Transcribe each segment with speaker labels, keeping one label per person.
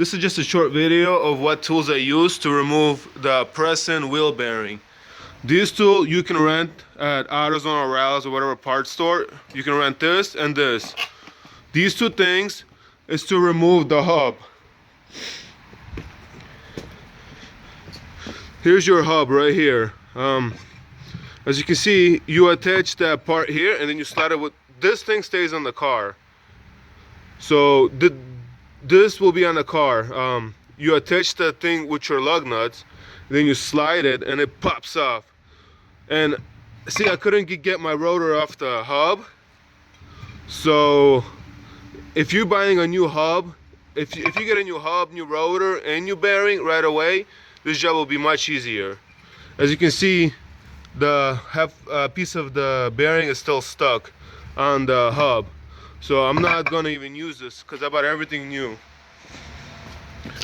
Speaker 1: This is just a short video of what tools I use to remove the press-in wheel bearing. These tools you can rent at AutoZone or Ralph's or whatever parts store. You can rent this and this. These two things is to remove the hub. Here's your hub right here. As you can see, you attach that part here and then you slide it with, this thing stays on the car. So this will be on the car. You attach the thing with your lug nuts, then you slide it and it pops off. And see, I couldn't get my rotor off the hub. So if you're buying a new hub, if you get a new hub, new rotor, and new bearing right away, this job will be much easier. As you can see, the half piece of the bearing is still stuck on the hub. So I'm not gonna even use this because I bought everything new.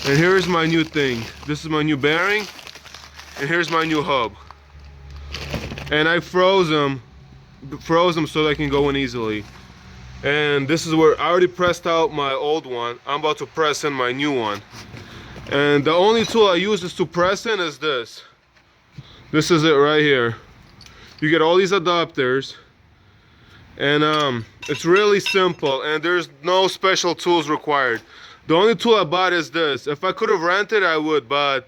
Speaker 1: And here's my new thing. This is my new bearing, and here's my new hub. And I froze them so they can go in easily. And this is where I already pressed out my old one. I'm about to press in my new one. And the only tool I use is to press in is this. This is it right here. You get all these adapters. And it's really simple, and there's no special tools required. The only tool I bought is this. If I could have rented, I would, but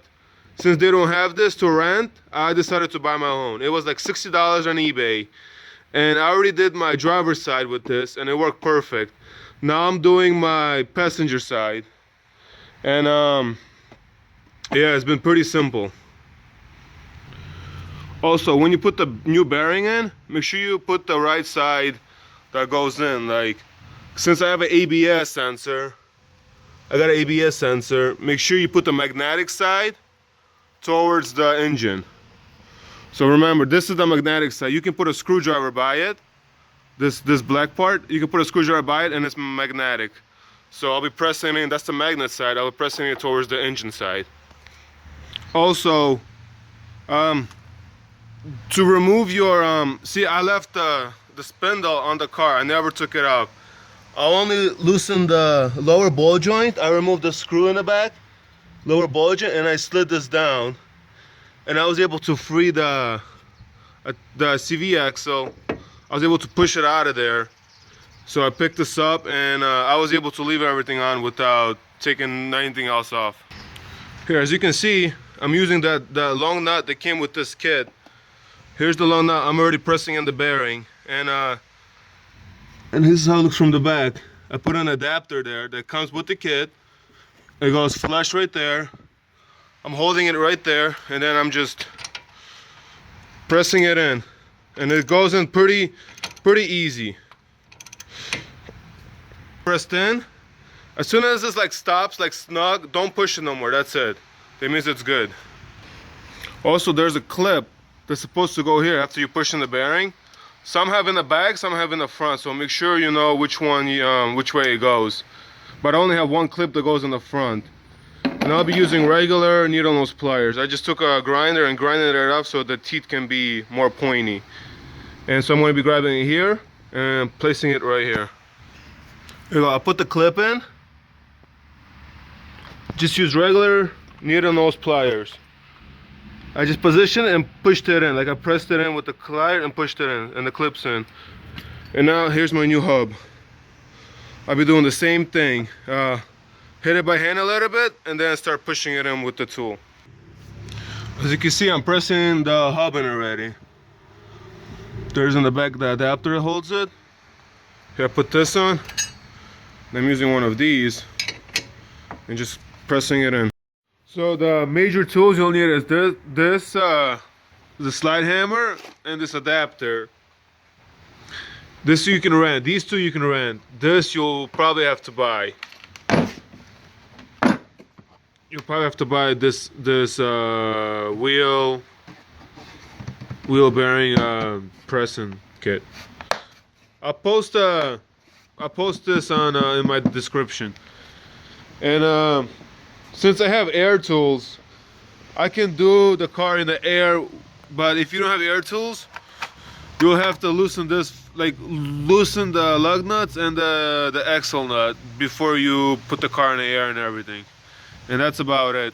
Speaker 1: since they don't have this to rent, I decided to buy my own. It was like $60 on eBay, and I already did my driver's side with this, and it worked perfect. Now I'm doing my passenger side, and yeah, it's been pretty simple. Also, when you put the new bearing in, make sure you put the right side that goes in. Like, since I have an ABS sensor, make sure you put the magnetic side towards the engine. So remember, this is the magnetic side. You can put a screwdriver by it. This black part, you can put a screwdriver by it and it's magnetic. So I'll be pressing in, that's the magnet side, I'll be pressing it towards the engine side. Also, to remove your see, I left the spindle on the car. I never took it off. I only loosened the lower ball joint. I removed the screw in the back, lower ball joint, and I slid this down, and I was able to free the CV axle. I was able to push it out of there. So I picked this up, and I was able to leave everything on without taking anything else off. Here, as you can see, I'm using the long nut that came with this kit. Here's the long nut. I'm already pressing in the bearing, and this is how it looks from the back. I put an adapter there that comes with the kit. It goes flush right there. I'm holding it right there, and then I'm just pressing it in, and it goes in pretty easy. Pressed in. As soon as this like stops, like snug, don't push it no more. That's it. That means it's good. Also, there's a clip that's supposed to go here after you push in the bearing. Some have in the back, some have in the front, so make sure you know which one, which way it goes. But I only have one clip that goes in the front. And I'll be using regular needle nose pliers. I just took a grinder and grinded it up so the teeth can be more pointy. And so I'm going to be grabbing it here and placing it right here. Here we go. I'll put the clip in. Just use regular needle nose pliers. I just positioned it and pushed it in. Like I pressed it in with the plier and pushed it in, and the clip's in. And now here's my new hub. I'll be doing the same thing. Hit it by hand a little bit and then start pushing it in with the tool. As you can see, I'm pressing the hub in already. There's in the back the adapter that holds it. Here I put this on. I'm using one of these and just pressing it in. So the major tools you'll need is the slide hammer and this adapter. This you can rent. These two you can rent. This you'll probably have to buy. You'll probably have to buy this wheel bearing pressing kit. I'll post this on in my description. And since I have air tools, I can do the car in the air, but if you don't have air tools, you'll have to loosen this, like loosen the lug nuts and the axle nut before you put the car in the air and everything. and that's about it.